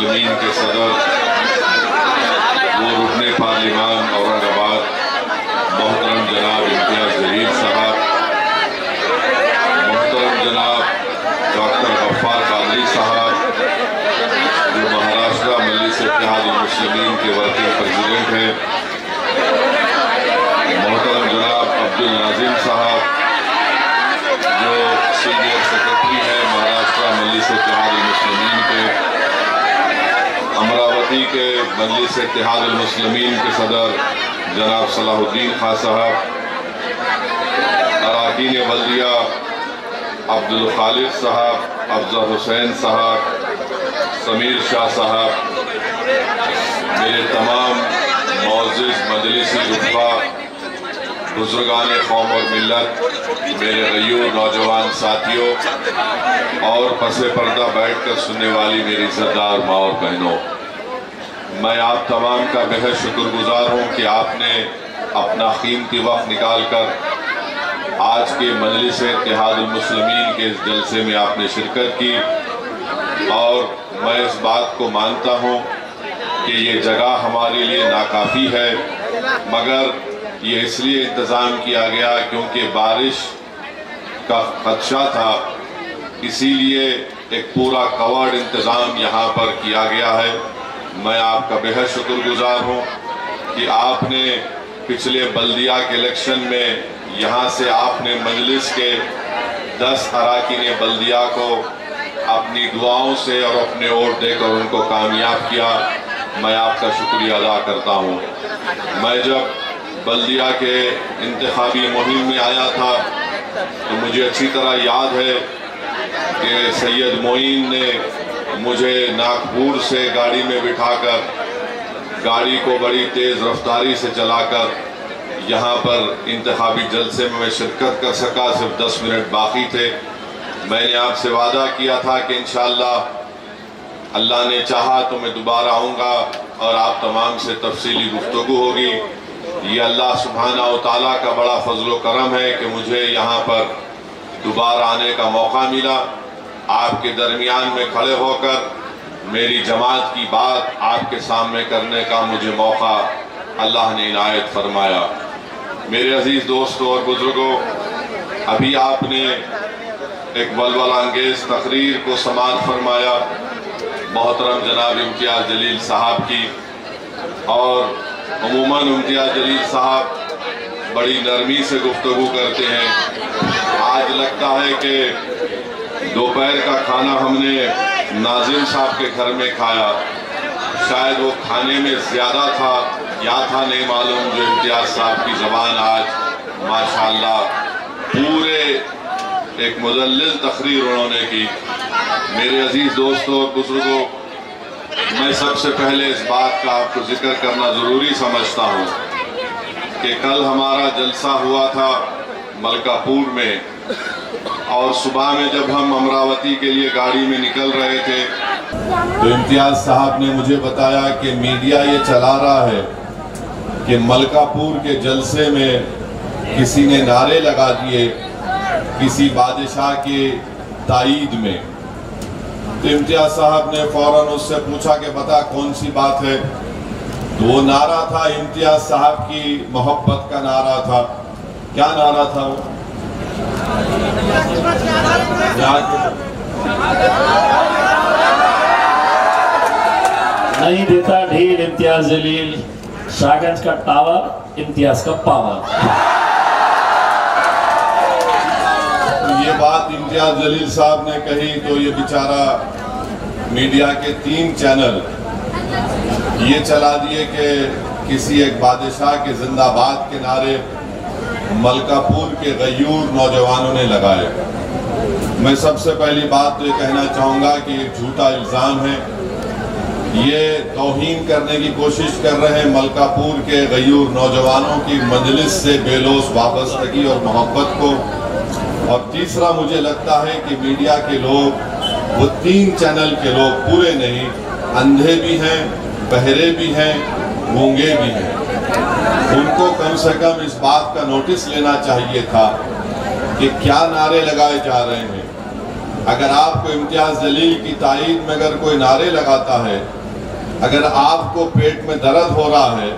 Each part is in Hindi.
मुस्लिमीन के सदर वो रुकने पार्लिमान औरंगाबाद मोहतरम जनाब इम्तियाज़ जलील साहब, मोहतरम जनाब डॉक्टर गफ्फार कादरी साहब जो महाराष्ट्र मजलिस इत्तेहाद मुस्लिमीन के वर्किंग प्रेसिडेंट हैं, मोहतरम जनाब अब्दुल नाजिम साहब जो सीनियर सेक्रेटरी हैं महाराष्ट्र मजलिस इत्तेहाद मुस्लिमीन के, अमरावती के मजलिस इत्तेहाद मुस्लिमीन के सदर जनाब सलाहुद्दीन खान साहब, अरकान बल्दिया अब्दुल खालिद साहब, अफजल हुसैन साहब, समीर शाह साहब, मेरे तमाम मौजूद मजलिसी रुतबा, बुजुर्गान कौम और मिल्लत, मेरे गयूर नौजवान साथियों और पसे पर्दा बैठकर सुनने वाली मेरी इज़्ज़तदार माँ और बहनों, मैं आप तमाम का बेहद शुक्रगुजार हूँ कि आपने अपना कीमती वक्त निकाल कर आज के मजलिस इत्तेहाद मुस्लिमीन के इस जलसे में आपने शिरकत की। और मैं इस बात को मानता हूँ कि ये जगह हमारे लिए नाकाफ़ी है, मगर ये इसलिए इंतज़ाम किया गया क्योंकि बारिश का खदशा था, इसीलिए एक पूरा कवर्ड इंतज़ाम यहाँ पर किया गया है। मैं आपका बेहद शुक्रगुजार हूँ कि आपने पिछले बल्दिया के इलेक्शन में यहाँ से आपने मजलिस के 10 अरकान बल्दिया को अपनी दुआओं से और अपने वोट देकर उनको कामयाब किया। मैं आपका शुक्रिया अदा करता हूँ। मैं जब बल्दिया के इंतखाबी मुहिम में आया था तो मुझे अच्छी तरह याद है कि सैयद मोइन ने मुझे नागपुर से गाड़ी में बिठाकर गाड़ी को बड़ी तेज़ रफ्तारी से चलाकर यहाँ पर इंतखाबी जलसे में मैं शिरकत कर सका। सिर्फ 10 मिनट बाकी थे। मैंने आपसे वादा किया था कि इंशाअल्लाह अल्लाह ने चाहा तो मैं दोबारा आऊँगा और आप तमाम से तफसीली गुफ्तगू होगी। ये अल्लाह सुब्हाना व तआला का बड़ा फजल व करम है कि मुझे यहाँ पर दोबारा आने का मौका मिला। आपके दरमियान में खड़े होकर मेरी जमात की बात आपके सामने करने का मुझे मौका अल्लाह ने इनायत फरमाया। मेरे अजीज़ दोस्तों और बुजुर्गों, अभी आपने एक वलवला अंगेज़ तकरीर को समाअत फरमाया मोहतरम जनाब इम्तियाज़ जलील साहब की। और अमूमन इम्तियाज़ जलील साहब बड़ी नरमी से गुफ्तगू करते हैं। आज लगता है कि दोपहर का खाना हमने नाजिम साहब के घर में खाया, शायद वो खाने में ज़्यादा था या था नहीं मालूम, जो इम्तियाज़ साहब की ज़बान आज माशाअल्लाह पूरे एक मुदल्लिल तकरीर उन्होंने की। मेरे अजीज़ दोस्तों और बुजुर्गों, मैं सबसे पहले इस बात का आपको जिक्र करना ज़रूरी समझता हूँ कि कल हमारा जलसा हुआ था मलकापुर में, और सुबह में जब हम अमरावती के लिए गाड़ी में निकल रहे थे तो इम्तियाज़ साहब ने मुझे बताया कि मीडिया ये चला रहा है कि मलकापुर के जलसे में किसी ने नारे लगा दिए किसी बादशाह के ताईद में। तो इम्तियाज़ साहब ने फ़ौरन उससे पूछा कि बता कौन सी बात है। तो वो नारा था इम्तियाज़ साहब की मोहब्बत का नारा था। क्या नारा था वो? नहीं देता ढील इम्तियाज़ जलील, शाहगंज का टावर इम्तियाज़ का पावर। ये बात इम्तियाज़ जलील साहब ने कही तो ये बेचारा मीडिया के 3 चैनल ये चला दिए कि किसी एक बादशाह के जिंदाबाद के नारे मलकापुर के गयूर नौजवानों ने लगाए। मैं सबसे पहली बात तो ये कहना चाहूँगा कि ये झूठा इल्ज़ाम है। ये तौहीन करने की कोशिश कर रहे हैं मलकापुर के गयूर नौजवानों की मजलिस से बेलोस वाबस्तगी और मोहब्बत को। और तीसरा, मुझे लगता है कि मीडिया के लोग, वो 3 चैनल के लोग पूरे नहीं, अंधे भी हैं, बहरे भी हैं, गूंगे भी हैं। उनको कम से कम इस बात का नोटिस लेना चाहिए था कि क्या नारे लगाए जा रहे हैं। अगर आपको इम्तियाज जलील की तायीद में अगर कोई नारे लगाता है, अगर आपको पेट में दर्द हो रहा है,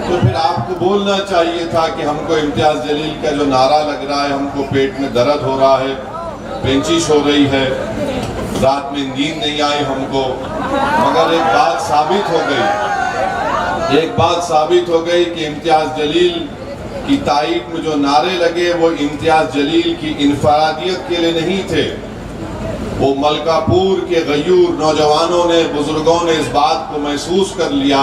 तो फिर आपको बोलना चाहिए था कि हमको इम्तियाज जलील का जो नारा लग रहा है, हमको पेट में दर्द हो रहा है, पेंचिश हो रही है, रात में नींद नहीं आई हमको। मगर एक बात साबित हो गई कि इम्तियाज जलील की तायीद में जो नारे लगे वो इम्तियाज जलील की इनफरादियत के लिए नहीं थे। वो मलकापुर के गयूर नौजवानों ने, बुजुर्गों ने इस बात को महसूस कर लिया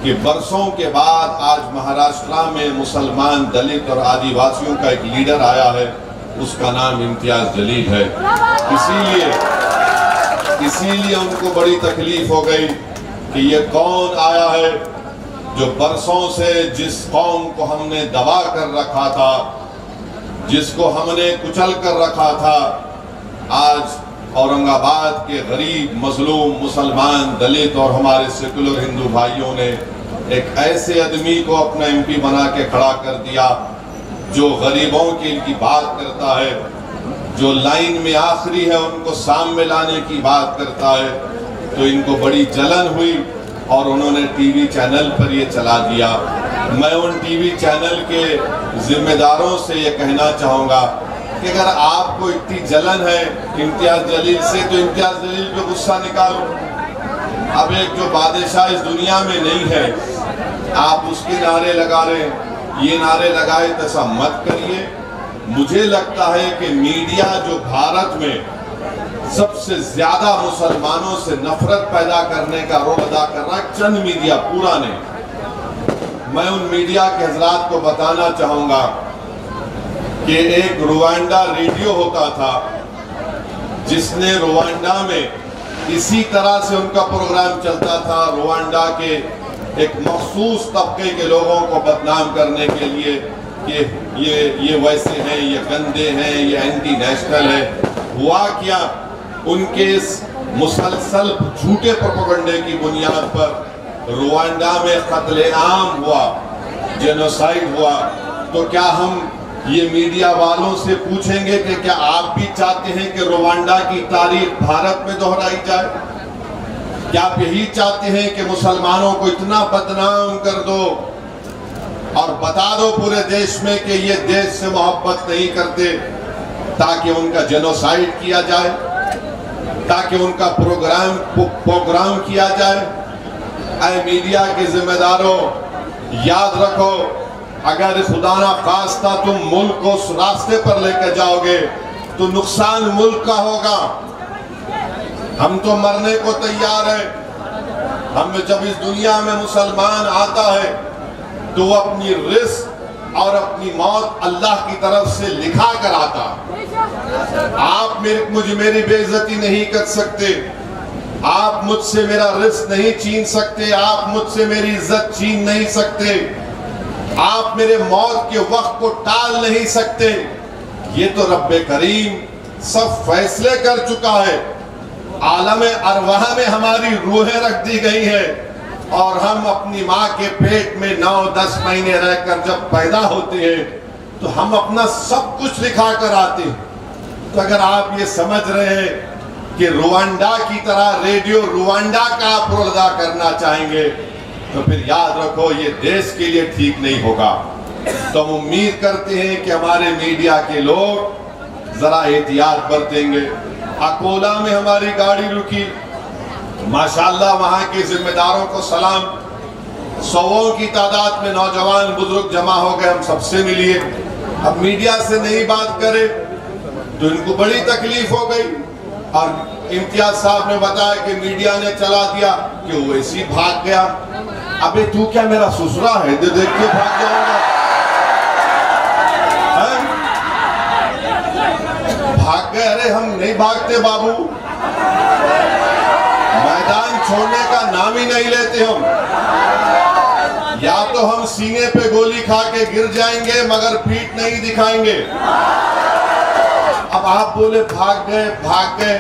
कि बरसों के बाद आज महाराष्ट्र में मुसलमान, दलित और आदिवासियों का एक लीडर आया है, उसका नाम इम्तियाज जलील है। इसीलिए उनको बड़ी तकलीफ हो गई कि ये कौन आया है जो बरसों से जिस कौम को हमने दबा कर रखा था, जिसको हमने कुचल कर रखा था, आज औरंगाबाद के गरीब मजलूम मुसलमान, दलित और हमारे सेकुलर हिंदू भाइयों ने एक ऐसे आदमी को अपना एमपी बना के खड़ा कर दिया जो गरीबों की बात करता है, जो लाइन में आखिरी है उनको सामने लाने की बात करता है। तो इनको बड़ी जलन हुई और उन्होंने टीवी चैनल पर ये चला दिया। मैं उन टीवी चैनल के जिम्मेदारों से ये कहना चाहूँगा कि अगर आपको इतनी जलन है इम्तियाज जलील से, तो इम्तियाज जलील पे गुस्सा निकालो। अब एक जो बादशाह इस दुनिया में नहीं है, आप उसके नारे लगा रहे हैं, ये नारे लगाए तो ऐसा मत करिए। मुझे लगता है कि मीडिया जो भारत में सबसे ज्यादा मुसलमानों से नफरत पैदा करने का रोल अदा कर रहा है, चंद मीडिया, पूरा नहीं। मैं उन मीडिया के हजरात को बताना चाहूंगा कि एक रुवांडा रेडियो होता था जिसने रुवांडा में इसी तरह से उनका प्रोग्राम चलता था, रुवांडा के एक मखसूस तबके के लोगों को बदनाम करने के लिए कि ये वैसे हैं, ये गंदे हैं, ये एंटी नेशनल है। हुआ क्या, उनके इस मुसलसल झूठे प्रोपेगेंडे की बुनियाद पर रुवांडा में कत्लेआम हुआ, जेनोसाइड हुआ। तो क्या हम ये मीडिया वालों से पूछेंगे कि क्या आप भी चाहते हैं कि रुवांडा की तारीख भारत में दोहराई जाए? क्या आप यही चाहते हैं कि मुसलमानों को इतना बदनाम कर दो और बता दो पूरे देश में कि ये देश से मोहब्बत नहीं करते, ताकि उनका जेनोसाइड किया जाए, ताकि उनका प्रोग्राम किया जाए? ऐ मीडिया के जिम्मेदारों, याद रखो, अगर खुदा ना खास्ता तुम मुल्क को उस रास्ते पर लेकर जाओगे तो नुकसान मुल्क का होगा। हम तो मरने को तैयार है। हम जब इस दुनिया में मुसलमान आता है तो वो अपनी रिस्क और अपनी मौत अल्लाह की तरफ से लिखा कर आता। आप मेरी बेइज्जती नहीं कर सकते, आप मुझसे मेरा रिस्क नहीं छीन सकते, आप मुझसे मेरी इज्जत छीन नहीं सकते, आप मेरे मौत के वक्त को टाल नहीं सकते। ये तो रब्बे करीम सब फैसले कर चुका है। आलमे अरवाह में हमारी रूहें रख दी गई है और हम अपनी माँ के पेट में 9-10 महीने रहकर जब पैदा होते हैं तो हम अपना सब कुछ लिखा कर आते हैं। तो अगर आप ये समझ रहे हैं कि रुवांडा की तरह रेडियो रुवांडा का आप रोल अदा करना चाहेंगे, तो फिर याद रखो ये देश के लिए ठीक नहीं होगा। तो हम उम्मीद करते हैं कि हमारे मीडिया के लोग जरा एहतियात बरतेंगे। अकोला में हमारी गाड़ी रुकी, माशाल्लाह वहां के जिम्मेदारों को सलाम, सौओं की तादाद में नौजवान बुजुर्ग जमा हो गए, हम सबसे मिलिए। अब मीडिया से नहीं बात करे तो इनको बड़ी तकलीफ हो गई और इम्तियाज साहब ने बताया कि मीडिया ने चला दिया कि वो ऐसी भाग गया। अबे तू क्या मेरा ससुरा है जो देख के भाग जाऊंगा? भाग गए? अरे हम नहीं भागते बाबू, मैदान छोड़ने का नाम ही नहीं लेते हम। या तो हम सीने पे गोली खा के गिर जाएंगे मगर पीठ नहीं दिखाएंगे। अब आप बोले भाग गए।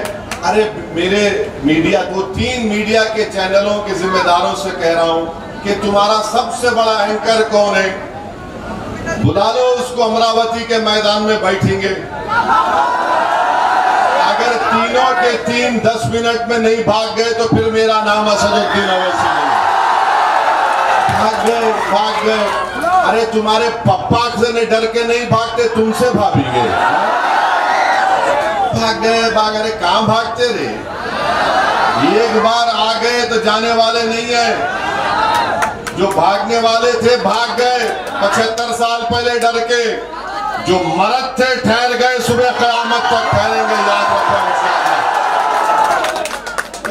अरे मेरे मीडिया को 3 मीडिया के चैनलों के जिम्मेदारों से कह रहा हूं कि तुम्हारा सबसे बड़ा एंकर कौन है? बुला लो उसको, अमरावती के मैदान में बैठेंगे। तीनों के तीन 10 मिनट में नहीं भाग गए तो फिर मेरा नाम असदुद्दीन अवैसी नहीं। भाग गए। अरे तुम्हारे पप्पा से ने डर के नहीं भागते, तुमसे भागेंगे। भाग गए। कहां भागते रे? एक बार आ गए तो जाने वाले नहीं है। जो भागने वाले थे भाग गए 75 साल पहले डर के। जो मरद थे ठहर गए, सुबह क़यामत तक ठहरेंगे, याद रखना।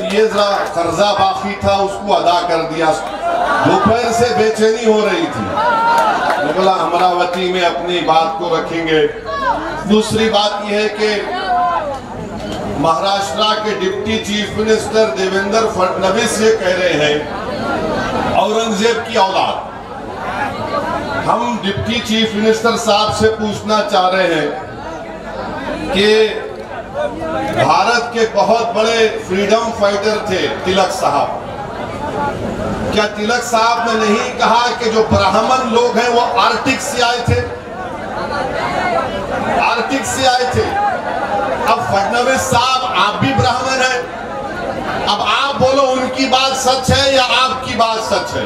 ये कर्जा बाकी था, उसको अदा कर दिया। दोपहर से बेचैनी हो रही थी, मैं बोला अमरावती में अपनी बात को रखेंगे। दूसरी बात यह है कि महाराष्ट्र के deputy chief minister Devendra Fadnavis ये कह रहे हैं औरंगजेब की औलाद। हम डिप्टी चीफ मिनिस्टर साहब से पूछना चाह रहे हैं कि भारत के बहुत बड़े फ्रीडम फाइटर थे तिलक साहब। क्या तिलक साहब ने नहीं कहा कि जो ब्राह्मण लोग हैं वो आर्टिक से आए थे? आर्टिक से आए थे। अब फडणवीस साहब आप भी ब्राह्मण हैं, अब आप बोलो उनकी बात सच है या आपकी बात सच है?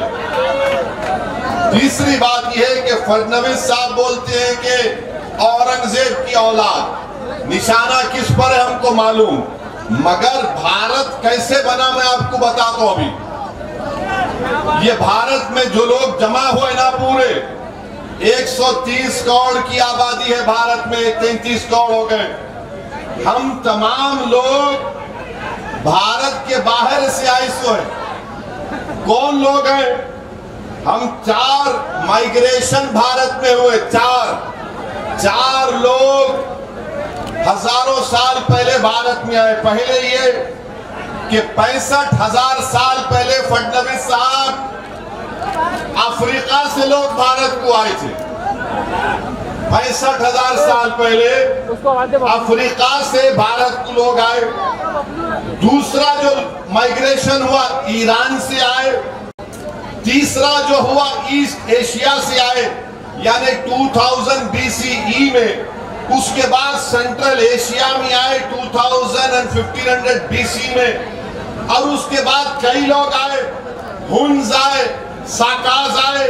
तीसरी बात यह है कि फडणवीस साहब बोलते हैं कि औरंगजेब की औलाद। निशाना किस पर है हमको मालूम, मगर भारत कैसे बना मैं आपको बताता हूं। अभी ये भारत में जो लोग जमा हुए ना, पूरे 130 करोड़ की आबादी है भारत में, 33 करोड़ हो गए। हम तमाम लोग भारत के बाहर से आए सो हैं। कौन लोग हैं? हम 4 माइग्रेशन भारत में हुए। चार लोग हजारों साल पहले भारत में आए। पहले ये कि 65,000 साल पहले फडणवीस साहब अफ्रीका से लोग भारत को आए थे। 65,000 साल पहले अफ्रीका से भारत को लोग आए। दूसरा जो माइग्रेशन हुआ ईरान से आए। तीसरा जो हुआ ईस्ट एशिया से आए, यानी 2000 BCE में। उसके बाद सेंट्रल एशिया में आए 2000 और 1500 BC में। और उसके बाद कई लोग आए, हुन्स आए, साकाज आए,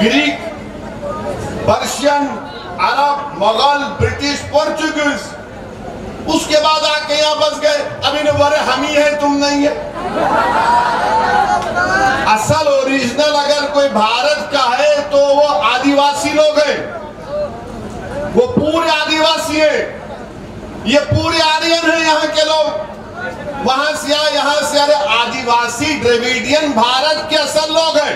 ग्रीक, पर्शियन, अरब, मुगल, ब्रिटिश, पोर्चुगीज। उसके बाद आके यहाँ बस गए। अब इन्हें बोले हम ही हैं, तुम नहीं है। असल ओरिजिनल अगर कोई भारत का है तो वो आदिवासी लोग हैं, वो पूरे आदिवासी हैं। ये पूरे आर्यन हैं यहाँ के लोग। वहां से आए, यहाँ से आए। आदिवासी द्रविडियन भारत के असल लोग हैं।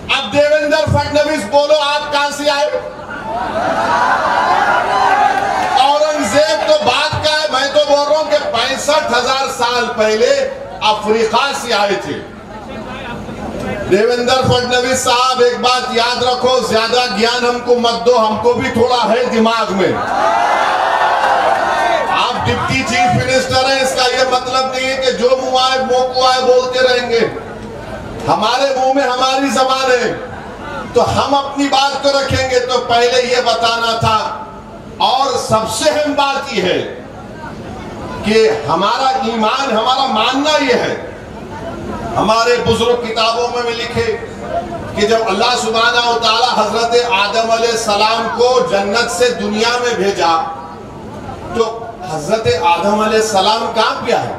अब देवेंद्र फडणवीस बोलो आप कहां से आए? औरंगजेब तो बात का है, मैं तो बोल रहा हूं कि 65,000 साल पहले अफ्रीका से आए थे। देवेंद्र फडणवीस साहब एक बात याद रखो, ज्यादा ज्ञान हमको मत दो, हमको भी थोड़ा है दिमाग में। आप डिप्टी चीफ मिनिस्टर हैं, इसका यह मतलब नहीं है कि जो मुंह आए मुंह को आए बोलते रहेंगे। हमारे मुंह में हमारी जबान है, तो हम अपनी बात को रखेंगे। तो पहले ये बताना था। और सबसे अहम बात यह है कि हमारा ईमान, हमारा मानना यह है, हमारे बुजुर्ग किताबों में भी लिखे कि जब अल्लाह सुब्हानहू तआला हजरत आदम अलैहिस्सलाम को जन्नत से दुनिया में भेजा, तो हजरत आदम अलैहिस्सलाम कहां पे आए?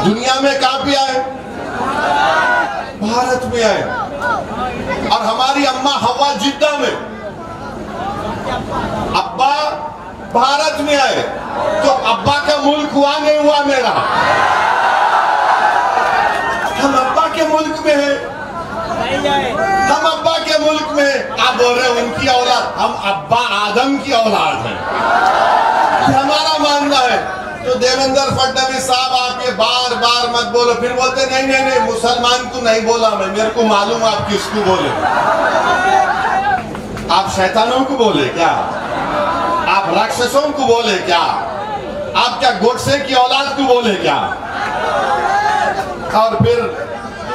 दुनिया में कहां पे आए? भारत में आए। और हमारी अम्मा हवा जिद्दा में, अब्बा भारत में आए। तो अब्बा का मुल्क हुआ नहीं हुआ मेरा? हम अब्बा के मुल्क में हैं, हम अब्बा के मुल्क में। आप बोल रहे हैं उनकी औलाद, हम अब्बा आदम की औलाद हैं, हमारा मानना है। तो देवेंद्र फडणवीस साहब आप ये बार बार मत बोलो। फिर बोलते नहीं नहीं नहीं, मुसलमान को नहीं बोला मैं, मेरे को मालूम आप किसको बोले। आप शैतानों को बोले क्या? आप राक्षसों को बोले क्या? आप क्या गोडसे की औलाद को बोले क्या? और फिर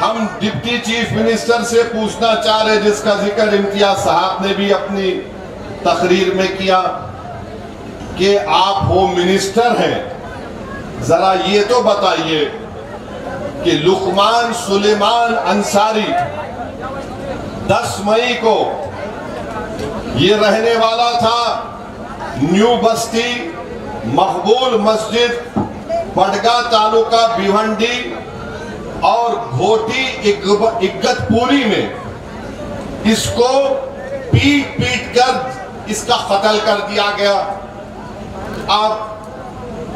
हम डिप्टी चीफ मिनिस्टर से पूछना चाह रहे, जिसका जिक्र इम्तियाज साहब ने भी अपनी तकरीर में किया, कि आप होम मिनिस्टर हैं, जरा ये तो बताइए कि लुकमान सुलेमान अंसारी 10 मई को ये रहने वाला था न्यू बस्ती मकबूल मस्जिद बडगा तालुका भिवंडी और घोटी इग्गतपुरी में इसको पीट पीट कर इसका कत्ल कर दिया गया। अब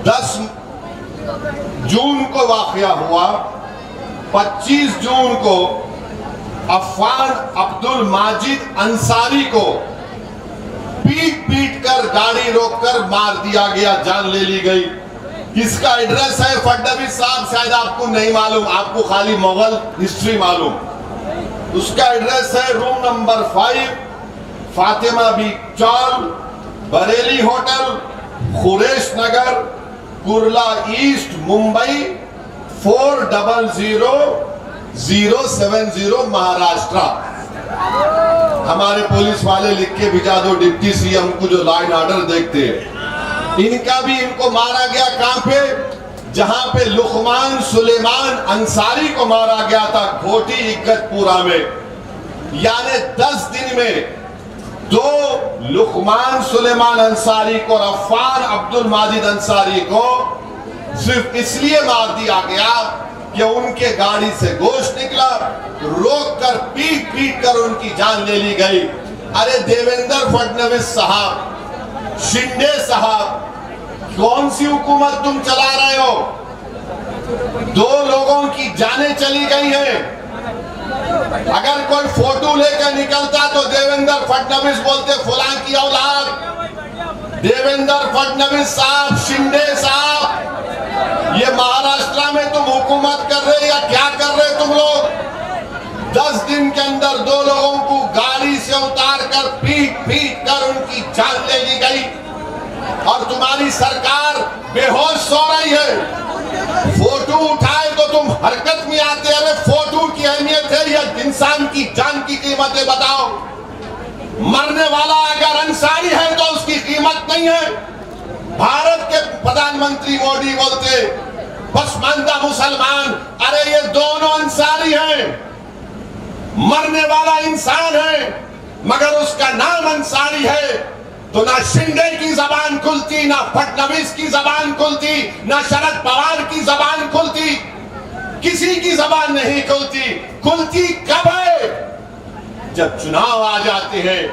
10 जून को वाकया हुआ, 25 जून को अफान अब्दुल माजिद अंसारी को पीट पीट कर गाड़ी रोककर मार दिया गया, जान ले ली गई। किसका एड्रेस है फडणवीस साहब? शायद आपको नहीं मालूम, आपको खाली मुगल हिस्ट्री मालूम। उसका एड्रेस है रूम नंबर 5 फातिमा बी चौल, बरेली होटल, खुरेश नगर, कुर्ला ईस्ट, मुंबई 400070 महाराष्ट्र। हमारे पुलिस वाले लिख के भिजा दो डिप्टी सीएम को जो लाइन ऑर्डर देखते हैं। इनका भी इनको मारा गया कहां पे? जहां पे लुकमान सुलेमान अंसारी को मारा गया था, घोटी इग्गतपुरा में। यानी 10 दिन में 2 लुकमान सुलेमान अंसारी को और अफान अब्दुल माजिद अंसारी को सिर्फ इसलिए मार दिया गया कि उनके गाड़ी से गोश्त निकला, रोक कर पीट पीट कर उनकी जान ले ली गई। अरे देवेंद्र फडणवीस साहब, शिंदे साहब, कौन सी हुकूमत तुम चला रहे हो? 2 लोगों की जानें चली गई हैं। अगर कोई फोटो लेकर निकलता तो देवेंद्र फडणवीस बोलते फलां की औलाद। देवेंद्र फडणवीस साहब, शिंदे साहब, ये महाराष्ट्र में तुम हुकूमत कर रहे या क्या कर रहे तुम लोग? 10 दिन के अंदर 2 लोगों को गाड़ी से उतार कर पीट पीट कर उनकी जान ले ली गई और तुम्हारी सरकार बेहोश सो रही है। फोटो उठाए तो तुम हरकत में आते। अरे फोटो की अहमियत है या इंसान की जान की कीमत है? बताओ। मरने वाला अगर अंसारी है तो उसकी कीमत नहीं है। भारत के प्रधानमंत्री मोदी बोलते पसमानदा मुसलमान, अरे ये दोनों अंसारी हैं। मरने वाला इंसान है मगर उसका नाम अंसारी है, तो ना शिंदे की जबान खुलती, ना फडणवीस की जबान खुलती, ना शरद पवार की जबान खुलती, किसी की जबान नहीं खुलती। खुलती कब है? जब चुनाव आ जाते हैं।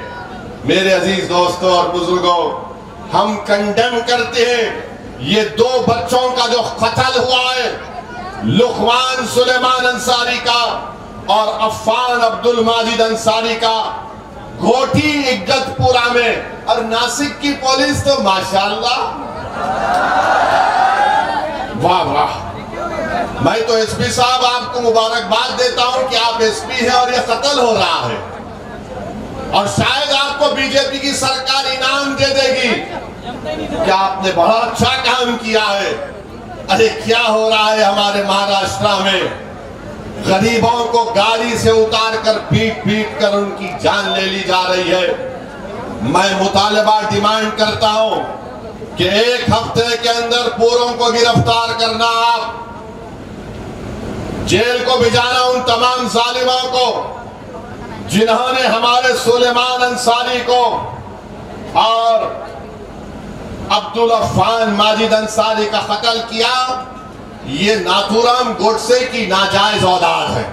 मेरे अजीज दोस्तों और बुजुर्गों, हम कंडेम करते हैं ये 2 बच्चों का जो कत्ल हुआ है, लुकमान सुलेमान अंसारी का और अफान अब्दुल माजिद अंसारी का, घोटी इग्गतपुरा में। और नासिक की पुलिस तो माशाल्लाह, वाह वाह। मैं तो एसपी साहब आपको मुबारकबाद देता हूं कि आप एसपी हैं और ये कत्ल हो रहा है, और शायद आपको बीजेपी की सरकार इनाम दे देगी कि आपने बड़ा अच्छा काम किया है। अरे क्या हो रहा है हमारे महाराष्ट्र में? गरीबों को गाड़ी से उतार कर पीट पीट कर उनकी जान ले ली जा रही है। मैं मुतालबा डिमांड करता हूं कि 1 हफ्ते के अंदर पूरों को गिरफ्तार करना, आप जेल को भिजाना उन तमाम जालिमों को जिन्होंने हमारे सुलेमान अंसारी को और अब्दुल अफान माजिद अंसारी का कत्ल किया। ये नाथूराम गोडसे की नाजायज औलाद है।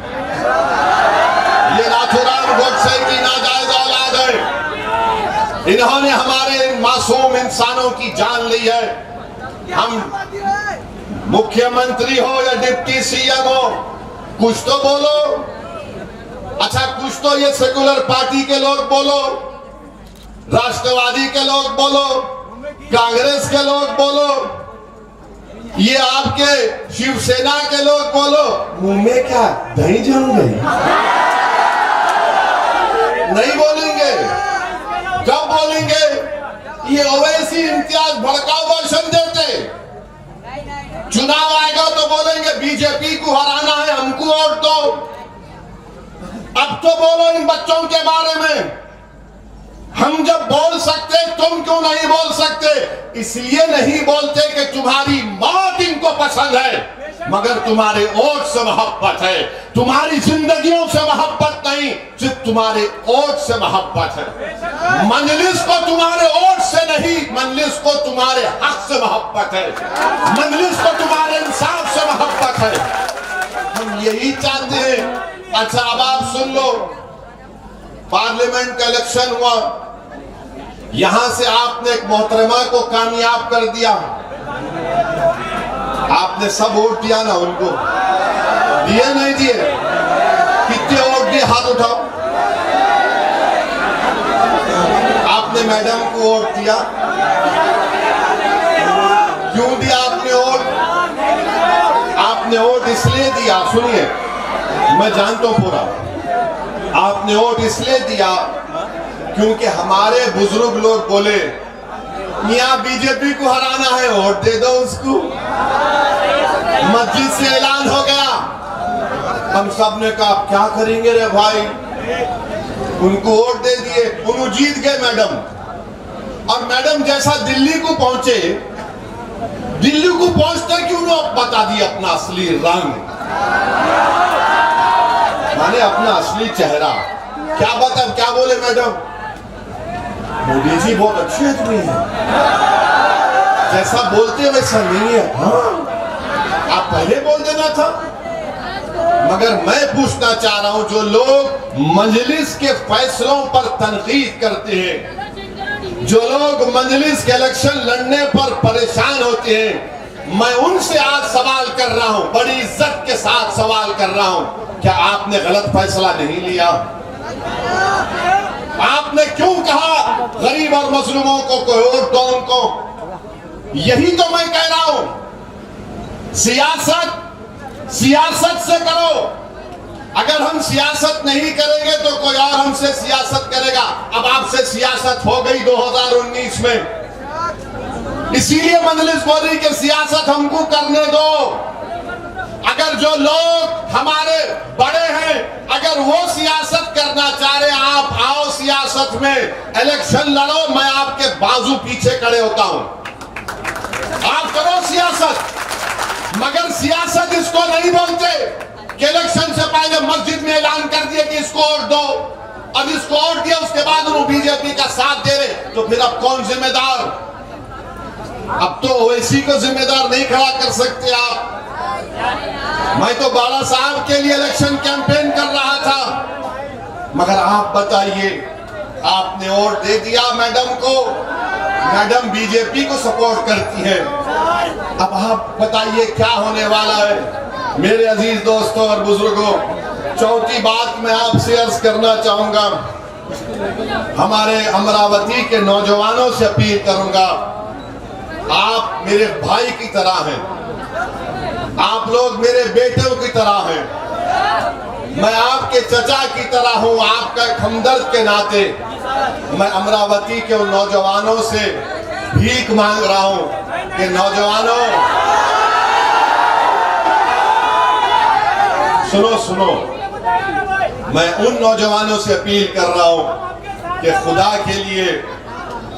ये नाथूराम गोडसे की नाजायज औलाद है। इन्होंने हमारे मासूम इंसानों की जान ली है। हम मुख्यमंत्री हो या डिप्टी सीएम हो, कुछ तो बोलो। अच्छा, कुछ तो ये सेकुलर पार्टी के लोग बोलो, राष्ट्रवादी के लोग बोलो, कांग्रेस के लोग बोलो, ये आपके शिवसेना के लोग बोलो। मुंह में क्या दही जम गई? नहीं बोलेंगे। कब बोलेंगे? ये ओवैसी इम्तियाज भड़काऊ भाषण देते। चुनाव आएगा तो बोलेंगे बीजेपी को हराना है, हमको वोट दो। अब तो बोलो इन बच्चों के बारे में। हम जब बोल सकते तुम क्यों नहीं बोल सकते? इसलिए नहीं बोलते कि तुम्हारी मौत इनको पसंद है, मगर तुम्हारे ओट से मोहब्बत है। तुम्हारी जिंदगियों से मोहब्बत नहीं, सिर्फ तुम्हारे ओट से मोहब्बत है। मजलिस को तुम्हारे ओट से नहीं, मजलिस को तुम्हारे हक से मोहब्बत है, मजलिस को तुम्हारे इंसाफ से मोहब्बत है। हम यही चाहते हैं। अच्छा, अब आप सुन लो, पार्लियामेंट का इलेक्शन हुआ, यहां से आपने एक मोहतरमा को कामयाब कर दिया। आपने सब वोट दिया ना उनको? दिए नहीं दिए? कितने वोट दिए? हाथ उठाओ। आपने मैडम को वोट दिया, क्यों दिया आपने वोट? आपने वोट इसलिए दिया, सुनिए मैं जानता हूं पूरा, आपने वोट इसलिए दिया क्योंकि हमारे बुजुर्ग लोग बोले मियां बीजेपी को हराना है, वोट दे दो उसको। मस्जिद से ऐलान हो गया, हम सब ने कहा क्या करेंगे रे भाई, उनको वोट दे दिए, उन्होंने जीत गए मैडम। और मैडम जैसा दिल्ली को पहुंचे, दिल्ली को पहुंचते कि उन्होंने बता दिया अपना असली रंग, माने अपना असली चेहरा। क्या बता, क्या बोले मैडम? मोदी जी बहुत अच्छे आदमी है, जैसा बोलते वैसा नहीं है। हाँ, आप पहले बोल देना था। मगर मैं पूछना चाह रहा हूं, जो लोग मजलिस के फैसलों पर तनकीद करते हैं, जो लोग मजलिस के इलेक्शन लड़ने पर परेशान होते हैं, मैं उनसे आज सवाल कर रहा हूं, बड़ी इज्जत के साथ सवाल कर रहा हूं, क्या आपने गलत फैसला नहीं लिया? आपने क्यों कहा गरीब और मजलूमों को वोट दो उनको? यही तो मैं कह रहा हूं, सियासत से करो। अगर हम सियासत नहीं करेंगे तो कोई और हमसे सियासत करेगा। अब आपसे सियासत हो गई 2019 में, इसीलिए मजलिस बोली कि सियासत हमको करने दो। अगर जो लोग हमारे बड़े हैं, अगर वो सियासत करना चाह रहे, आप आओ सियासत में, इलेक्शन लड़ो, मैं आपके बाजू पीछे खड़े होता हूं, आप करो सियासत। मगर सियासत इसको नहीं बोलते कि इलेक्शन से पहले मस्जिद में ऐलान कर दिया कि इसको वोट दो, अब इसको वोट दिया, उसके बाद उन्होंने बीजेपी का साथ दे रहे, तो फिर अब कौन जिम्मेदार? अब तो ओवैसी को जिम्मेदार नहीं खड़ा कर सकते आप। मैं तो बाला साहब के लिए इलेक्शन कैंपेन कर रहा था, मगर आप बताइए, आपने वोट दे दिया मैडम को, मैडम बीजेपी को सपोर्ट करती है। अब आप बताइए क्या होने वाला है? मेरे अजीज दोस्तों और बुजुर्गों, चौथी बात मैं आपसे अर्ज करना चाहूंगा, हमारे अमरावती के नौजवानों से अपील करूंगा, आप मेरे भाई की तरह हैं, आप लोग मेरे बेटों की तरह हैं, मैं आपके चचा की तरह हूं, आपका हमदर्द के नाते मैं अमरावती के उन नौजवानों से भीख मांग रहा हूं कि नौजवानों सुनो, मैं उन नौजवानों से अपील कर रहा हूं कि खुदा के लिए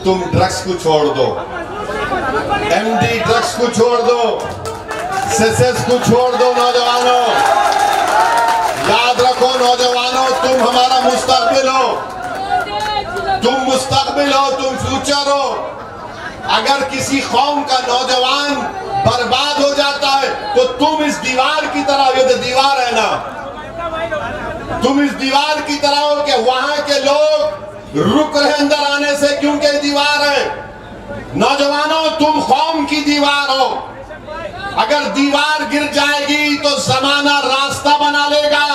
तुम ड्रग्स को छोड़ दो, एमडी ड्रग्स को छोड़ दो, सेसेस को छोड़ दो। नौजवानों याद रखो, नौजवानों तुम हमारा मुस्तकबिल हो, तुम मुस्तकबिल हो, तुम फ्यूचर हो। अगर किसी कौम का नौजवान बर्बाद हो जाता है तो तुम इस दीवार की तरह, ये तो दीवार है ना, तुम इस दीवार की तरह हो कि वहां के लोग रुक रहे अंदर आने से, क्योंकि दीवार है। नौजवानों तुम कौम की दीवार हो, अगर दीवार गिर जाएगी तो जमाना रास्ता बना लेगा,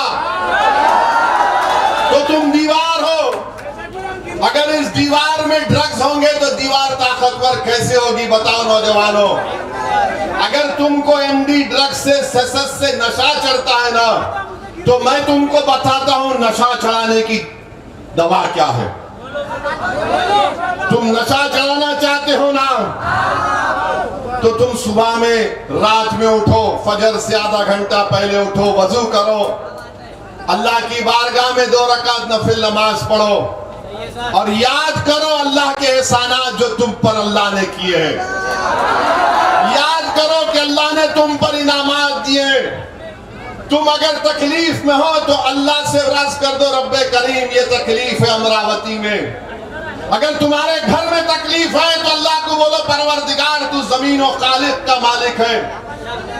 तो तुम दीवार हो। अगर इस दीवार में ड्रग्स होंगे तो दीवार ताकतवर कैसे होगी? बताओ नौजवानों। अगर तुमको एमडी ड्रग्स से, सेसेस से नशा चढ़ता है ना, तो मैं तुमको बताता हूं नशा चढ़ाने की दवा क्या है। तुम नशा चढ़ाना चाहते हो ना, तो तुम सुबह में, रात में उठो, फजर से आधा घंटा पहले उठो, वजू करो, अल्लाह की बारगाह में 2 रकात नफिल नमाज पढ़ो, और याद करो अल्लाह के एहसानात जो तुम पर अल्लाह ने किए हैं। याद करो कि अल्लाह ने तुम पर इनामात दिए। तुम अगर तकलीफ में हो तो अल्लाह से अर्ज कर दो, रब्बे करीम ये तकलीफ है अमरावती में। अगर तुम्हारे घर में तकलीफ है तो अल्लाह को बोलो, परवरदिगार तू जमीन और खालिक का मालिक है,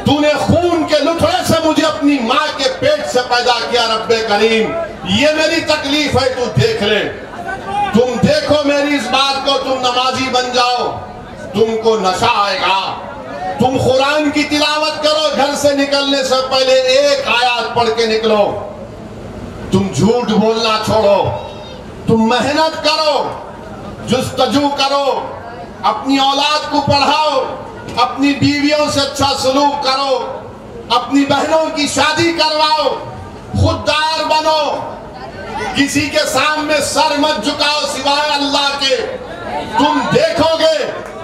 तूने खून के लुथड़े से मुझे अपनी माँ के पेट से पैदा किया, रब्बे करीम ये मेरी तकलीफ है, तू देख ले। तुम देखो मेरी इस बात को, तुम नमाजी बन जाओ, तुमको नशा आएगा। तुम कुरान की तिलावत करो, घर से निकलने से पहले एक आयत पढ़ के निकलो। तुम झूठ बोलना छोड़ो, तुम मेहनत करो, जुस्तजू करो, अपनी औलाद को पढ़ाओ, अपनी बीवियों से अच्छा सलूक करो, अपनी बहनों की शादी करवाओ, खुददार बनो, किसी के सामने सर मत झुकाओ सिवाय अल्लाह के। तुम देखोगे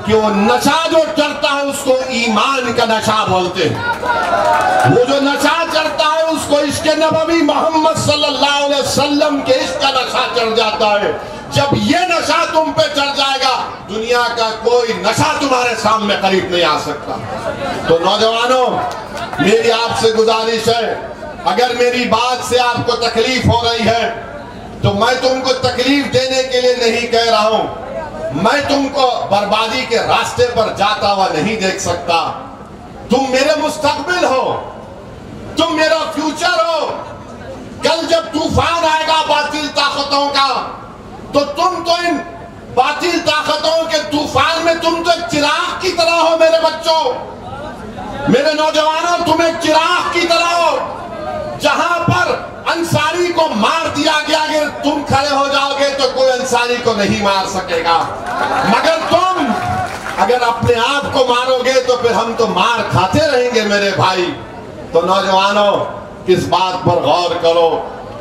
कि वो नशा जो चढ़ता है उसको ईमान का नशा बोलते हैं। वो जो नशा चढ़ता है उसको इश्क नबवी मोहम्मद सल्लल्लाहु अलैहि वसल्लम के इश्क का नशा चढ़ जाता है। जब ये नशा तुम पे चढ़ जाएगा, दुनिया का कोई नशा तुम्हारे सामने करीब नहीं आ सकता। तो नौजवानों, मेरी आपसे गुजारिश है, अगर मेरी बात से आपको तकलीफ हो रही है तो मैं तुमको तकलीफ देने के लिए नहीं कह रहा हूं। मैं तुमको बर्बादी के रास्ते पर जाता हुआ नहीं देख सकता। तुम मेरे मुस्तकबिल हो, तुम मेरा फ्यूचर हो। कल जब तूफान आएगा बातिल ताकतों का, तो तुम तो इन बातिल ताकतों के तूफान में तुम तो एक चिराग की तरह हो। मेरे बच्चों, मेरे नौजवानों, तुम एक चिराग की तरह हो। जहां पर अंसारी को मार दिया गया, अगर तुम खड़े हो जाओगे तो कोई अंसारी को नहीं मार सकेगा। मगर तुम अगर अपने आप को मारोगे तो फिर हम तो मार खाते रहेंगे मेरे भाई। तो नौजवानों, इस बात पर गौर करो।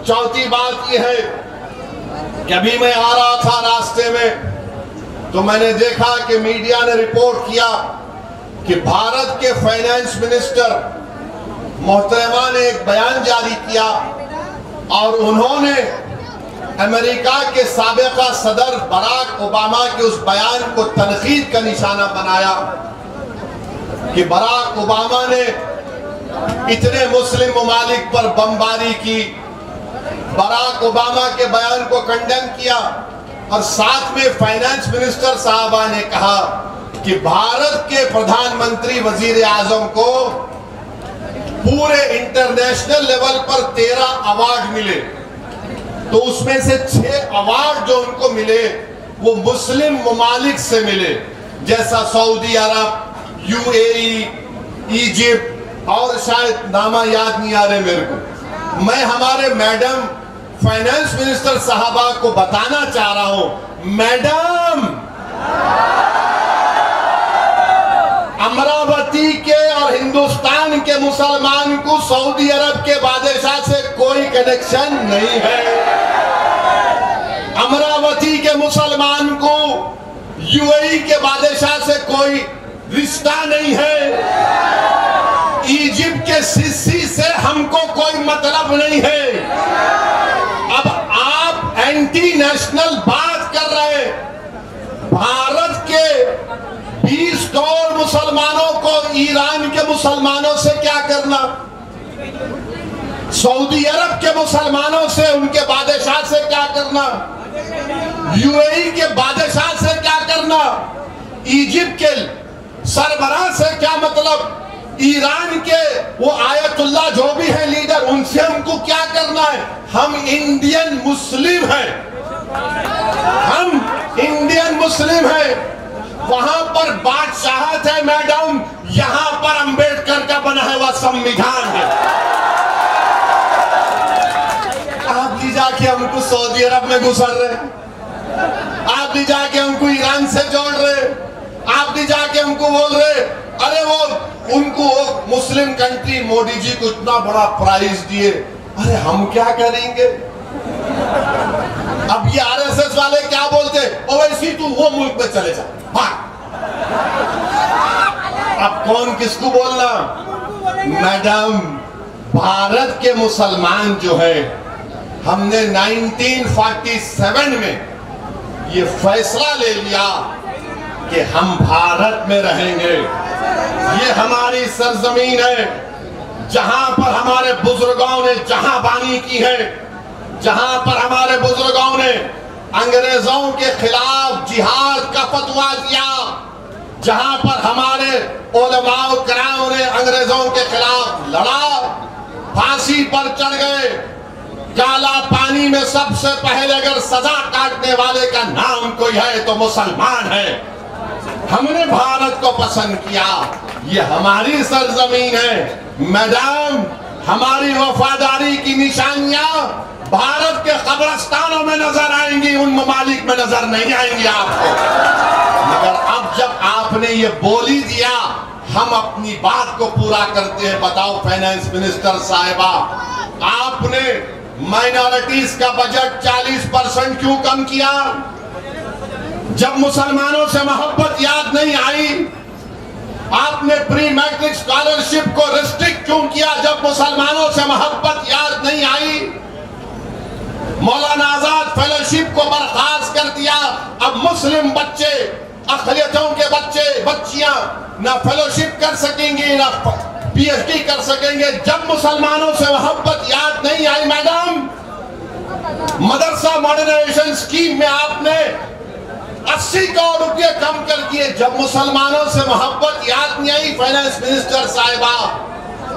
चौथी बात यह है कि अभी मैं आ रहा था रास्ते में तो मैंने देखा कि मीडिया ने रिपोर्ट किया कि भारत के फाइनेंस मिनिस्टर मोहतरमा ने एक बयान जारी किया और उन्होंने अमेरिका के साबिका सदर बराक ओबामा के उस बयान को तनकीद का निशाना बनाया कि बराक ओबामा ने इतने मुस्लिम ममालिक पर बमबारी की। बराक ओबामा के बयान को कंडेम किया और साथ में फाइनेंस मिनिस्टर साहबा ने कहा कि भारत के प्रधानमंत्री वजीर आजम को पूरे इंटरनेशनल लेवल पर 13 अवार्ड मिले, तो उसमें से 6 अवार्ड जो उनको मिले वो मुस्लिम ममालिक से मिले, जैसा सऊदी अरब, यूएई, इजिप्ट और शायद नामा याद नहीं आ रहे मेरे को। मैं हमारे मैडम फाइनेंस मिनिस्टर साहबा को बताना चाह रहा हूं, मैडम, अमरावती के और हिंदुस्तान के मुसलमान को सऊदी अरब के बादशाह से कोई कनेक्शन नहीं है। अमरावती के मुसलमान को यूएई के बादशाह से कोई रिश्ता नहीं है। इजिप्ट के सिसी से हमको कोई मतलब नहीं है। अब आप एंटी नेशनल बात कर रहे हैं। भारत के 20 करोड़ मुसलमानों को ईरान के मुसलमानों से क्या करना, सऊदी अरब के मुसलमानों से, उनके बादशाह से क्या करना, यूएई के बादशाह से क्या करना, इजिप्ट के सरबराह से क्या मतलब, ईरान के वो आयतुल्लाह जो भी है लीडर, उनसे हमको क्या करना है। हम इंडियन मुस्लिम हैं, हम इंडियन मुस्लिम हैं। वहां पर बादशाहत है मैडम, यहां पर अंबेडकर का बना हुआ संविधान है। आप ले जाके हमको सऊदी अरब में घुसर रहे, आप ले जाके हमको ईरान से जोड़ रहे, आप ले जाके हमको बोल रहे अरे वो उनको मुस्लिम कंट्री मोदी जी को इतना बड़ा प्राइज दिए, अरे हम क्या करेंगे। अब ये आरएसएस वाले क्या बोलते, ओवैसी तू वो मुल्क में चले जा, भाग। अब कौन किसको बोलना। मैडम, भारत के मुसलमान जो है, हमने 1947 में ये फैसला ले लिया कि हम भारत में रहेंगे। ये हमारी सरजमीन है जहां पर हमारे बुजुर्गों ने जहां बानी की है, जहां पर हमारे बुजुर्गों ने अंग्रेजों के खिलाफ जिहाद का फतवा दिया, जहां पर हमारे उलमाओ कराम ने अंग्रेजों के खिलाफ लड़ा, फांसी पर चढ़ गए। काला पानी में सबसे पहले अगर सजा काटने वाले का नाम कोई है तो मुसलमान है। हमने भारत को पसंद किया, ये हमारी सरजमीन है। मैडम, हमारी वफादारी की निशानियां भारत के कब्रिस्तानों में नजर आएंगी, उन ममालिक में नजर नहीं आएंगी आपको। मगर अब जब आपने ये बोल ही दिया, हम अपनी बात को पूरा करते हैं। बताओ फाइनेंस मिनिस्टर साहिबा, आपने माइनॉरिटीज का बजट 40% क्यों कम किया? जब मुसलमानों से मोहब्बत याद नहीं आई। आपने प्री मैट्रिक स्कॉलरशिप को रिस्ट्रिक्ट क्यों किया जब मुसलमानों से मोहब्बत याद नहीं आई? मौलाना आजाद फेलोशिप को बर्खास्त कर दिया। अब मुस्लिम बच्चे, अक़लियतों के बच्चे बच्चियां ना फेलोशिप कर सकेंगे ना पीएचडी कर सकेंगे जब मुसलमानों से मोहब्बत याद नहीं आई। मैडम, मदरसा मॉडर्नाइजेशन स्कीम में आपने 80 करोड़ रुपए कम कर दिए जब मुसलमानों से मोहब्बत याद नहीं आई। फाइनेंस मिनिस्टर साहिबा,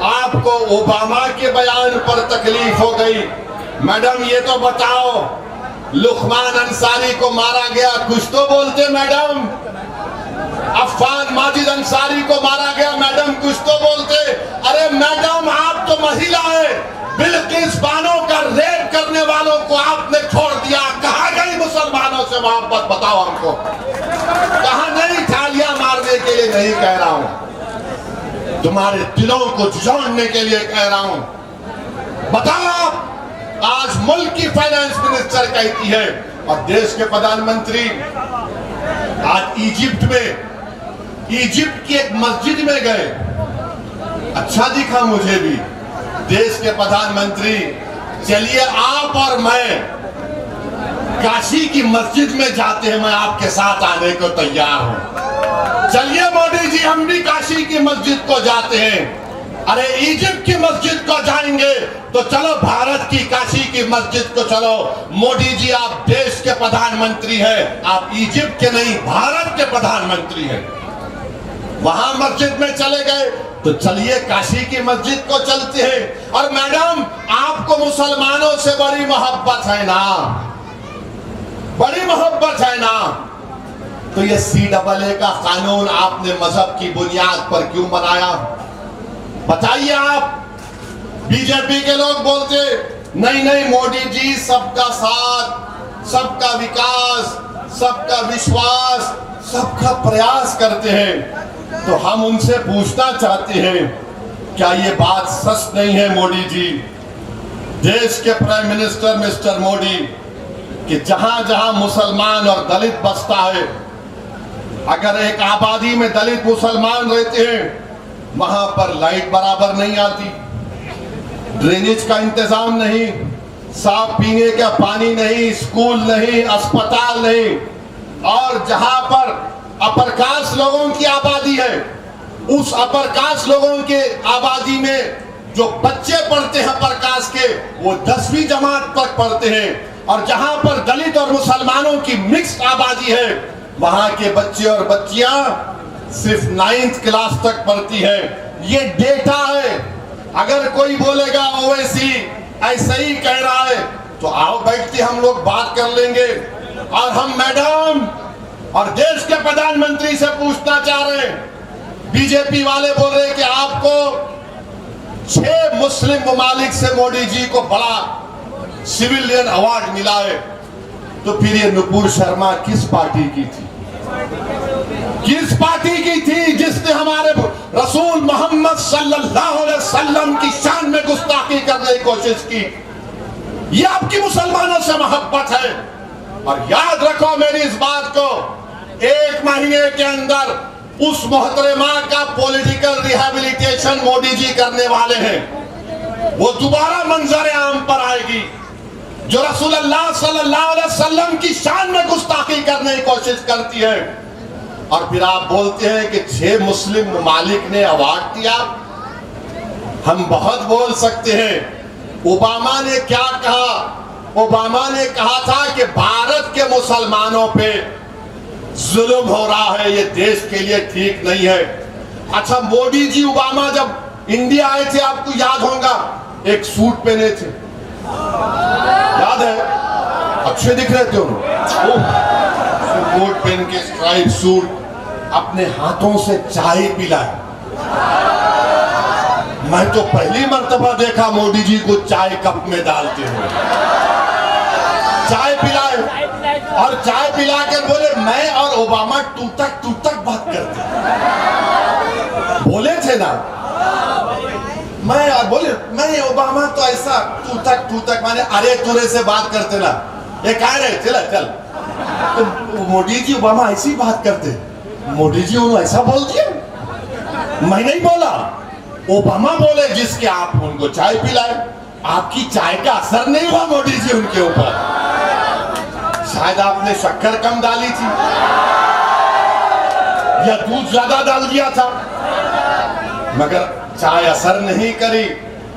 आपको ओबामा के बयान पर तकलीफ हो गई। मैडम, ये तो बताओ, लुकमान अंसारी को मारा गया, कुछ तो बोलते मैडम। अफान माजिद अंसारी को मारा गया, मैडम कुछ तो बोलते। अरे मैडम, आप तो महिला है। बिल्किस बानो का रेप करने वालों को आपने छोड़ दिया। कहाँ गई मुसलमानों से मोहब्बत? बताओ हमको, कहाँ नहीं? थालियां मारने के लिए नहीं कह रहा हूं, तुम्हारे दिलों को जोड़ने के लिए कह रहा हूं। बताओ आप, आज मुल्क की फाइनेंस मिनिस्टर कहती है और देश के प्रधानमंत्री आज इजिप्ट की एक मस्जिद में गए। अच्छा दिखा मुझे भी। देश के प्रधानमंत्री, चलिए आप और मैं काशी की मस्जिद में जाते हैं, मैं आपके साथ आने को तैयार हूं। चलिए मोदी जी, हम भी काशी की मस्जिद को जाते हैं। अरे इजिप्ट की मस्जिद को जाएंगे तो चलो भारत की काशी की मस्जिद को चलो। मोदी जी, आप देश के प्रधानमंत्री हैं, आप इजिप्ट के नहीं भारत के प्रधानमंत्री हैं। वहां मस्जिद में चले गए तो चलिए काशी की मस्जिद को चलते हैं। और मैडम, आपको मुसलमानों से बड़ी मोहब्बत है ना, बड़ी मोहब्बत है ना, तो ये CAA का कानून आपने मजहब की बुनियाद पर क्यों बनाया? बताइए आप। बीजेपी के लोग बोलते नहीं नहीं मोदी जी सबका साथ, सबका विकास, सबका विश्वास, सबका प्रयास करते हैं। तो हम उनसे पूछना चाहते हैं, क्या ये बात सच नहीं है मोदी जी? देश के प्राइम मिनिस्टर मिस्टर मोदी, कि जहां जहां मुसलमान और दलित बसता है, अगर एक आबादी में दलित मुसलमान रहते हैं, वहां पर लाइट बराबर नहीं आती, ड्रेनेज का इंतजाम नहीं, साफ पीने का पानी नहीं, स्कूल नहीं, अस्पताल नहीं। और जहां पर अपर कास्ट लोगों की आबादी है, उस अपर कास्ट लोगों के आबादी में जो बच्चे पढ़ते हैं अपर कास्ट के, वो 10वीं जमात तक पढ़ते हैं। और जहां पर दलित और मुसलमानों की मिक्स्ड आबादी है, वहां के बच्चे और बच्चियां सिर्फ 9th क्लास तक पढ़ती है। ये डेटा है। अगर कोई बोलेगा ओवैसी ऐसा ही कह रहा है, तो आओ बैठ के हम लोग बात कर लेंगे। और हम मैडम और देश के प्रधानमंत्री से पूछना चाह रहे हैं, बीजेपी वाले बोल रहे हैं कि आपको 6 मुस्लिम ममालिक से मोदी जी को बड़ा सिविलियन अवार्ड मिला है, तो फिर ये नुपुर शर्मा किस पार्टी की थी? किस पार्टी की थी जिसने हमारे रसूल मोहम्मद सल्लल्लाहु अलैहि वसल्लम की शान में गुस्ताखी करने की कोशिश की? ये आपकी मुसलमानों से मोहब्बत है। और याद रखो मेरी इस बात को, 1 महीने के अंदर उस मोहतरमा का पॉलिटिकल रिहैबिलिटेशन मोदी जी करने वाले हैं। वो दोबारा मंजर आम पर आएगी। जो रसूलुल्लाह सल्लल्लाहु अलैहि वसल्लम की शान में गुस्ताखी करने की कोशिश करती है, और फिर आप बोलते हैं कि 6 मुस्लिम ममालिक ने अवार्ड दिया। हम बहुत बोल सकते हैं। ओबामा ने क्या कहा? ओबामा ने कहा था कि भारत के मुसलमानों पे जुल्म हो रहा है, ये देश के लिए ठीक नहीं है। अच्छा, मोदी जी ओबामा जब इंडिया आए थे, आपको याद होगा, एक सूट पहने थे, याद है? अच्छे दिख रहे थे उन्होंने, कोट पहन के स्ट्राइप सूट, अपने हाथों से चाय पिलाए। मैं तो पहली मर्तबा देखा मोदी जी को चाय कप में डालते हुए। चाय पिलाए और चाय पिलाकर बोले मैं और ओबामा टूटक बात करते। बोले थे ना, मैं और बोले मैं ओबामा तो ऐसा टूटक माने अरे तुरे से बात करते ना, ये कह रहे चल तो मोदी जी ओबामा ऐसी बात करते। मोदी जी उन्होंने ऐसा बोल दिया, मैं नहीं बोला, ओबामा बोले जिसके आप उनको चाय पिलाए। आपकी चाय का असर नहीं हुआ मोदी जी उनके ऊपर, शायद आपने शक्कर कम डाली थी या दूध ज्यादा डाल दिया था, मगर चाय असर नहीं करी।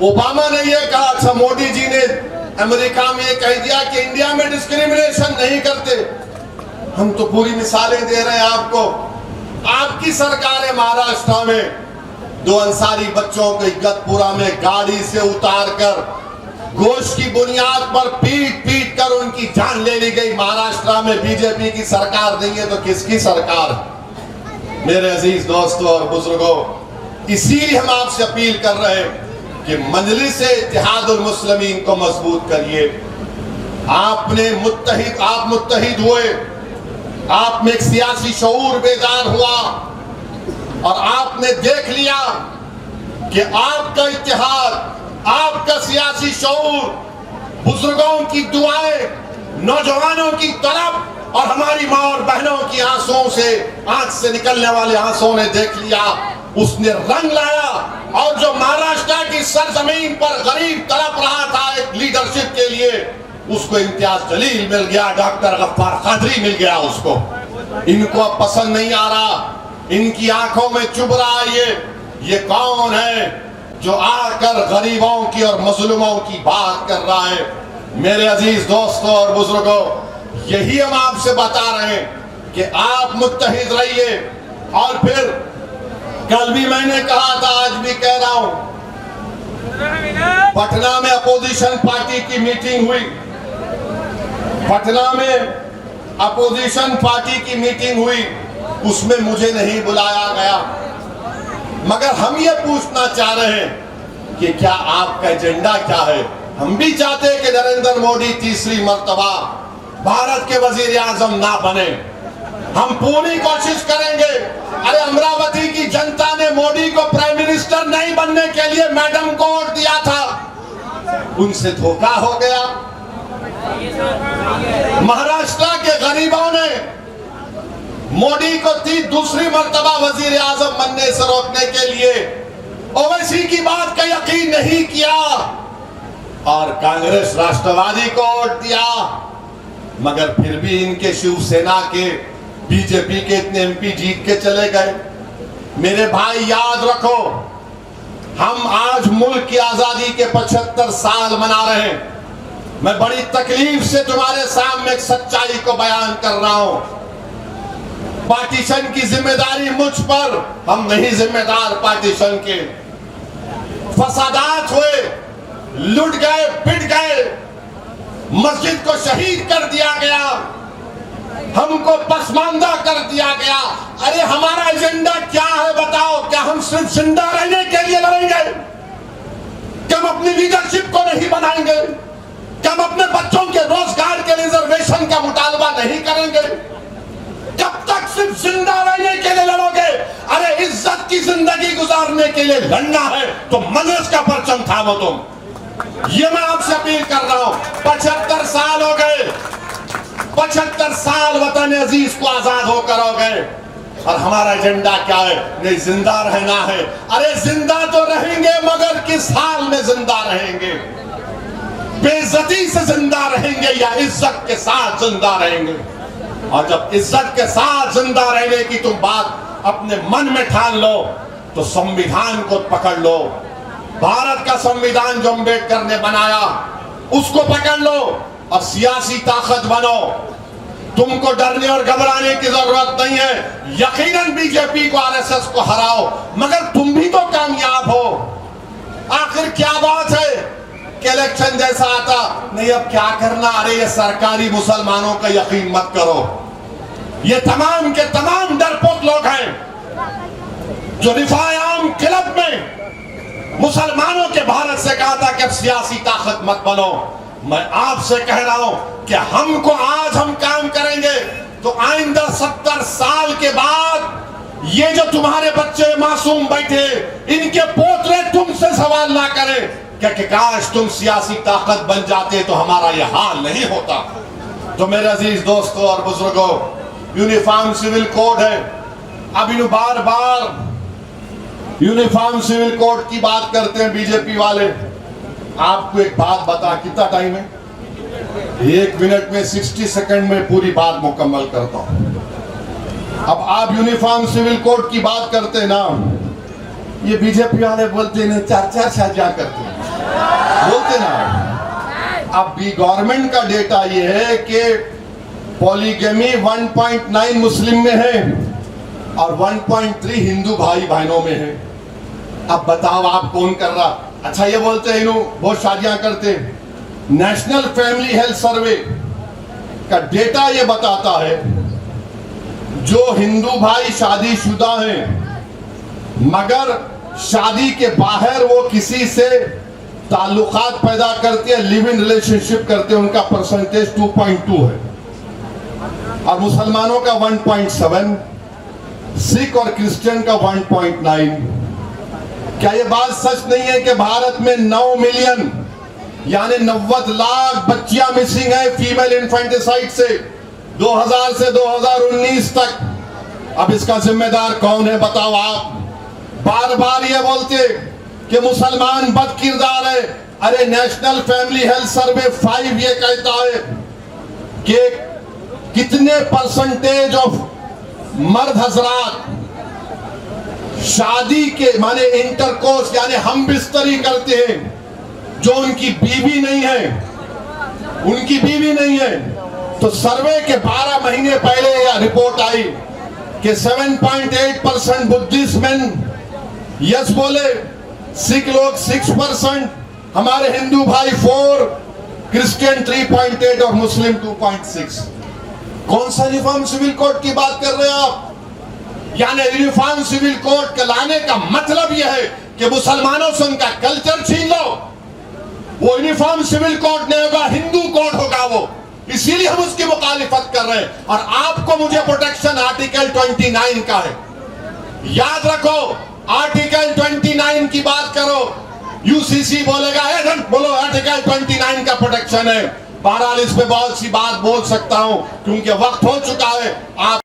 ओबामा ने यह कहा। अच्छा, मोदी जी ने अमेरिका में यह कह दिया कि इंडिया में डिस्क्रिमिनेशन नहीं करते। हम तो पूरी मिसालें दे रहे हैं आपको। आपकी सरकार है महाराष्ट्र में, 2 अंसारी बच्चों को इगतपुरा में गाड़ी से उतारकर गोश्त की बुनियाद पर पीट कर उनकी जान ले ली गई। महाराष्ट्र में बीजेपी की सरकार नहीं है तो किसकी सरकार? मेरे अजीज दोस्तों और बुजुर्गों, इसीलिए हम आपसे अपील कर रहे हैं कि मजलिस इत्तेहादुल मुस्लिमीन को मजबूत करिए। आप मुत्तहिद हुए, आप में एक सियासी शऊर बेदार हुआ और आपने देख लिया कि आपका इत्तेहाद, आपका सियासी शऊर, बुजुर्गों की दुआएं, नौजवानों की तलब और हमारी माँ और बहनों की आंसुओं से, आंख से निकलने वाले आंसुओं ने देख लिया, उसने रंग लाया। और जो महाराष्ट्र की सरजमीन पर गरीब तड़प रहा था एक लीडरशिप के लिए, उसको इम्तियाज जलील मिल गया, डॉक्टर गफ्फार कादरी मिल गया उसको। इनको अब पसंद नहीं आ रहा, इनकी आंखों में चुभ रहा है ये कौन है जो आकर गरीबों की और मजलूमों की बात कर रहा है। मेरे अजीज दोस्तों और बुजुर्गों, यही हम आपसे बता रहे हैं कि आप मुत्तहिद रहिए। और फिर कल भी मैंने कहा था, आज भी कह रहा हूं, पटना में अपोजिशन पार्टी की मीटिंग हुई, पटना में अपोजिशन पार्टी की मीटिंग हुई, उसमें मुझे नहीं बुलाया गया। मगर हम ये पूछना चाह रहे हैं कि क्या आपका एजेंडा क्या है? हम भी चाहते हैं कि नरेंद्र मोदी तीसरी मर्तबा भारत के वजीर आजम ना बने। हम पूरी कोशिश करेंगे। अरे अमरावती की जनता ने मोदी को प्राइम मिनिस्टर नहीं बनने के लिए मैडम को वोट दिया था, उनसे धोखा हो गया। महाराष्ट्र के गरीबों ने मोदी को दूसरी मर्तबा वजीर आजम बनने से रोकने के लिए ओवैसी की बात का यकीन नहीं किया और कांग्रेस राष्ट्रवादी को वोट दिया। मगर फिर भी इनके शिवसेना के, बीजेपी के इतने एमपी जीत के चले गए। मेरे भाई याद रखो, हम आज मुल्क की आजादी के 75 साल मना रहे हैं। मैं बड़ी तकलीफ से तुम्हारे सामने एक सच्चाई को बयान कर रहा हूं। पार्टीशन की जिम्मेदारी मुझ पर, हम नहीं जिम्मेदार पार्टीशन के। फसादात हुए, लुट गए, पिट गए, मस्जिद को शहीद कर दिया गया, हमको पसमानदा कर दिया गया। अरे हमारा एजेंडा क्या है बताओ? क्या हम सिर्फ जिंदा रहने के लिए लड़ेंगे? क्या हम अपनी लीडरशिप को नहीं बनाएंगे? क्या हम अपने बच्चों के रोजगार के रिजर्वेशन का मुतालबा नहीं करेंगे? कब तक सिर्फ जिंदा रहने के लिए लड़ोगे? अरे इज्जत की जिंदगी गुजारने के लिए लड़ना है तो मजलिस का परचम थामो तुम। ये मैं आपसे अपील कर रहा हूं। 75 साल हो गए, 75 साल वतन अजीज को आजाद होकर हो गए और हमारा एजेंडा क्या है? नहीं, जिंदा रहना है। अरे जिंदा तो रहेंगे मगर किस हाल में जिंदा रहेंगे? बेइज्जती से जिंदा रहेंगे या इज्जत के साथ जिंदा रहेंगे। और जब इज्जत के साथ जिंदा रहने की तुम बात अपने मन में ठान लो तो संविधान को पकड़ लो। भारत का संविधान जो अम्बेडकर ने बनाया उसको पकड़ लो और सियासी ताकत बनो। तुमको डरने और घबराने की जरूरत नहीं है। यकीनन बीजेपी को, आरएसएस को हराओ, मगर तुम भी तो कामयाब हो। आखिर क्या बात है कि इलेक्शन जैसा आता नहीं, अब क्या करना, अरे ये सरकारी मुसलमानों का यकीन मत करो। ये तमाम के तमाम डरपोक लोग हैं जो रिफाए आम क्लब में मुसलमानों के भारत से कहा था कि अब सियासी ताकत मत बनो। मैं आपसे कह रहा हूं कि हमको आज हम काम करेंगे तो आइंदा 70 साल के बाद ये जो तुम्हारे बच्चे मासूम बैठे, इनके पोतरे तुमसे सवाल ना करें कि काश तुम सियासी ताकत बन जाते तो हमारा यह हाल नहीं होता। तो मेरे अजीज दोस्तों और बुजुर्गों, यूनिफॉर्म सिविल कोड है। अब इन बार बार यूनिफॉर्म सिविल कोड की बात करते हैं बीजेपी वाले। आपको एक बात बता, कितना टाइम है? 1 मिनट में 60 सेकंड में पूरी बात मुकम्मल करता हूं। अब आप यूनिफॉर्म सिविल कोड की बात करते ना, ये बीजेपी वाले बोलते ना 4-4 शादियां करते बोलते ना। अब भी गवर्नमेंट का डेटा ये है कि पॉलीगेमी 1.9 मुस्लिम में है और 1.3 हिंदू भाई बहनों में है। अब बताओ आप कौन कर रहा? अच्छा, ये बोलते हैं इन्हों बहुत शादियां करते। नेशनल फैमिली हेल्थ सर्वे का डेटा ये बताता है जो हिंदू भाई शादीशुदा हैं मगर शादी के बाहर वो किसी से ताल्लुकात पैदा करते हैं, लिव इन रिलेशनशिप करते हैं, उनका परसेंटेज 2.2 है और मुसलमानों का 1.7, सिख और क्रिश्चियन का 1.9। क्या ये बात सच नहीं है कि भारत में 9 मिलियन यानी 90 लाख बच्चियां मिसिंग है फीमेल इन्फेंटिसाइड से 2000 से 2019 तक? अब इसका जिम्मेदार कौन है बताओ आप? बार बार ये बोलते कि मुसलमान बद किरदार है। अरे नेशनल फैमिली हेल्थ सर्वे 5 ये कहता है कि कितने परसेंटेज ऑफ मर्द हजरात शादी के माने इंटरकोर्स यानी हम बिस्तरी करते हैं जो उनकी बीवी नहीं है। तो सर्वे के 12 महीने पहले यह रिपोर्ट आई कि 7.8% बुद्धिस्ट मेन यस बोले, सिख लोग 6%, हमारे हिंदू भाई 4, क्रिश्चियन 3.8 और मुस्लिम 2.6। कौन सा यूनिफॉर्म सिविल कोड की बात कर रहे हैं आप? यानी यूनिफॉर्म सिविल कोड के लाने का मतलब यह है कि मुसलमानों से उनका कल्चर छीन लो। वो यूनिफॉर्म सिविल कोड नहीं होगा, हिंदू कोड होगा वो। इसीलिए हम उसकी मुखालिफत कर रहे हैं। और आपको मुझे प्रोटेक्शन आर्टिकल 29 का है, याद रखो। आर्टिकल 29 की बात करो, यूसीसी बोलेगा बोलो आर्टिकल 29 का प्रोटेक्शन है। बहरहाल इस पे बहुत सी बात बोल सकता हूं क्योंकि वक्त हो चुका है। आप